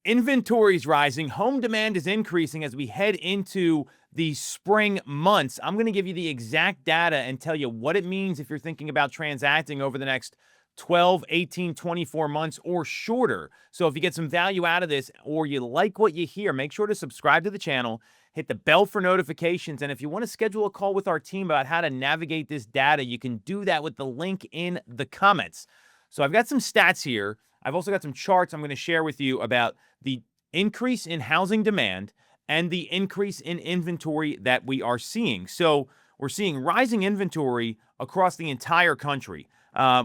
Inventory's rising, home demand is increasing as we head into the spring months. I'm going to give you the exact data and tell you what it means if you're thinking about transacting over the next 12, 18, 24 months or shorter. So if you get some value out of this or you like what you hear, make sure to subscribe to the channel, hit the bell for notifications, and if you want to schedule a call with our team about how to navigate this data, you can do that with the link in the comments. So I've got some stats here. I've also got some charts I'm going to share with you about the increase in housing demand and the increase in inventory that we are seeing. So we're seeing rising inventory across the entire country.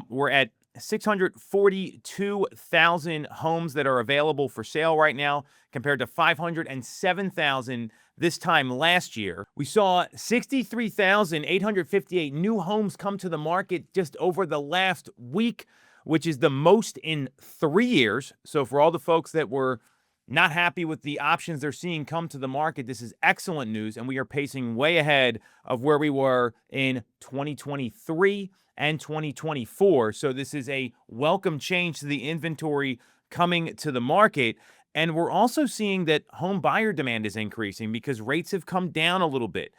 We're at 642,000 homes that are available for sale right now compared to 507,000 this time last year. We saw 63,858 new homes come to the market just over the last week, which is the most in 3 years. So for all the folks that were not happy with the options they're seeing come to the market, this is excellent news, and we are pacing way ahead of where we were in 2023 and 2024. So this is a welcome change to the inventory coming to the market. And we're also seeing that home buyer demand is increasing because rates have come down a little bit.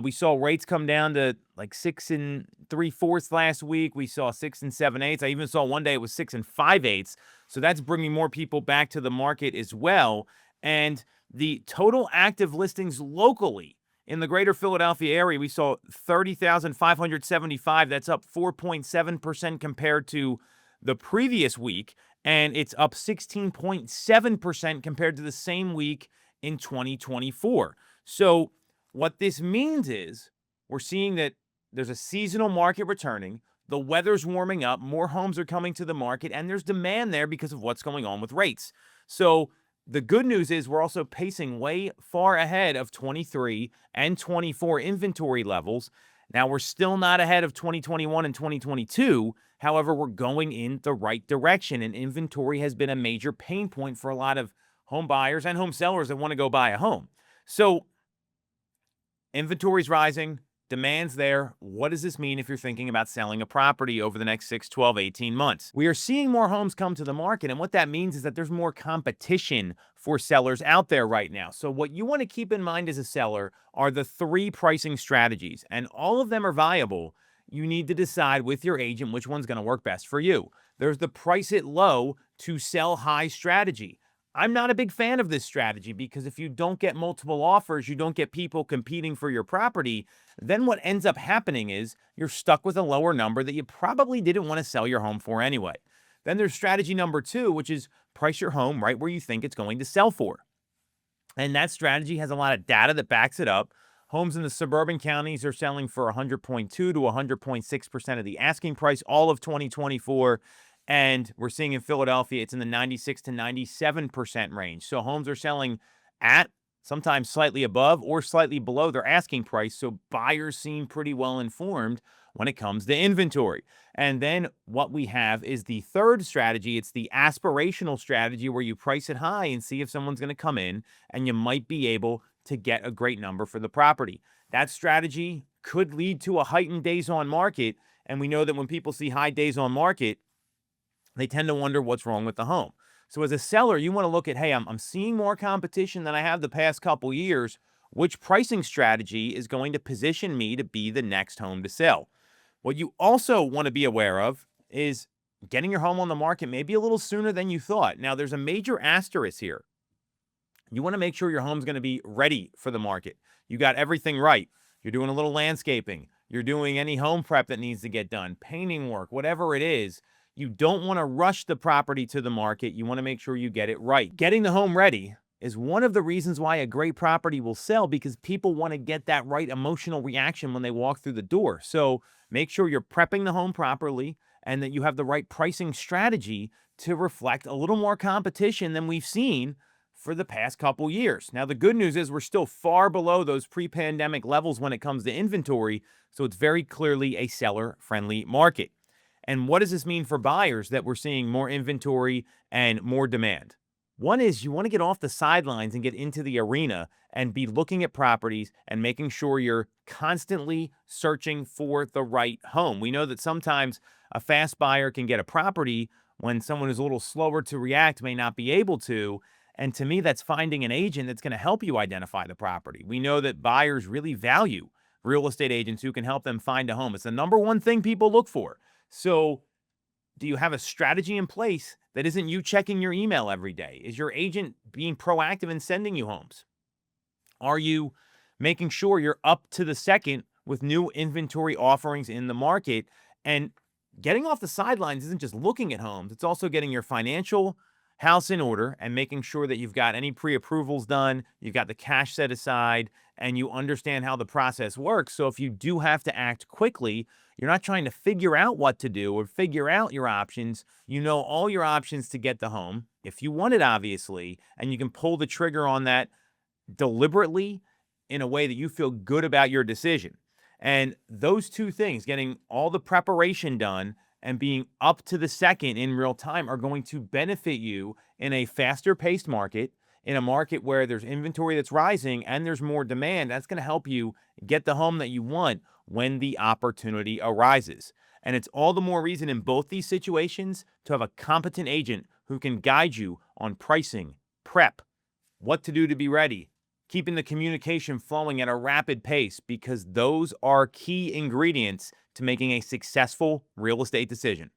We saw rates come down to like 6 3/4 last week. We saw 6 7/8. I even saw one day it was 6 5/8. So that's bringing more people back to the market as well. And the total active listings locally in the greater Philadelphia area, we saw 30,575. That's up 4.7% compared to the previous week. And it's up 16.7% compared to the same week in 2024. So what this means is we're seeing that there's a seasonal market returning. The weather's warming up, more homes are coming to the market, and there's demand there because of what's going on with rates. So the good news is we're also pacing way far ahead of 23 and 24 inventory levels. Now, we're still not ahead of 2021 and 2022. However, we're going in the right direction, and inventory has been a major pain point for a lot of home buyers and home sellers that want to go buy a home. So inventory's rising. Demand's there. What does this mean if you're thinking about selling a property over the next 6, 12, 18 months? We are seeing more homes come to the market, and what that means is that there's more competition for sellers out there right now. So what you want to keep in mind as a seller are the 3 pricing strategies, and all of them are viable. You need to decide with your agent which one's going to work best for you. There's the price it low to sell high strategy. I'm not a big fan of this strategy because if you don't get multiple offers, you don't get people competing for your property, then what ends up happening is you're stuck with a lower number that you probably didn't want to sell your home for anyway. Then there's strategy number 2, which is price your home right where you think it's going to sell for. And that strategy has a lot of data that backs it up. Homes in the suburban counties are selling for 100.2 to 100.6% of the asking price all of 2024. And we're seeing in Philadelphia, it's in the 96 to 97% range. So homes are selling at, sometimes slightly above or slightly below their asking price. So buyers seem pretty well informed when it comes to inventory. And then what we have is the third strategy. It's the aspirational strategy where you price it high and see if someone's going to come in and you might be able to get a great number for the property. That strategy could lead to a heightened days on market. And we know that when people see high days on market, they tend to wonder what's wrong with the home. So as a seller, you want to look at, hey, I'm seeing more competition than I have the past couple years. Which pricing strategy is going to position me to be the next home to sell? What you also want to be aware of is getting your home on the market maybe a little sooner than you thought. Now, there's a major asterisk here. You want to make sure your home's going to be ready for the market. You got everything right. You're doing a little landscaping. You're doing any home prep that needs to get done, painting work, whatever it is. You don't want to rush the property to the market. You want to make sure you get it right. Getting the home ready is one of the reasons why a great property will sell, because people want to get that right emotional reaction when they walk through the door. So make sure you're prepping the home properly and that you have the right pricing strategy to reflect a little more competition than we've seen for the past couple years. Now, the good news is we're still far below those pre-pandemic levels when it comes to inventory. So it's very clearly a seller-friendly market. And what does this mean for buyers that we're seeing more inventory and more demand? One is you want to get off the sidelines and get into the arena and be looking at properties and making sure you're constantly searching for the right home. We know that sometimes a fast buyer can get a property when someone who's a little slower to react may not be able to. And to me, that's finding an agent that's going to help you identify the property. We know that buyers really value real estate agents who can help them find a home. It's the number one thing people look for. So, do you have a strategy in place that isn't you checking your email every day? Is your agent being proactive in sending you homes? Are you making sure you're up to the second with new inventory offerings in the market? And getting off the sidelines isn't just looking at homes, it's also getting your financial house in order and making sure that you've got any pre approvals done, you've got the cash set aside, and you understand how the process works. So if you do have to act quickly, you're not trying to figure out what to do or figure out your options. You know all your options to get the home if you want it, obviously, and you can pull the trigger on that deliberately in a way that you feel good about your decision. And those two things, getting all the preparation done and being up to the second in real time, are going to benefit you in a faster paced market, in a market where there's inventory that's rising and there's more demand. That's going to help you get the home that you want when the opportunity arises. And it's all the more reason in both these situations to have a competent agent who can guide you on pricing, prep, what to do to be ready, keeping the communication flowing at a rapid pace, because those are key ingredients to making a successful real estate decision.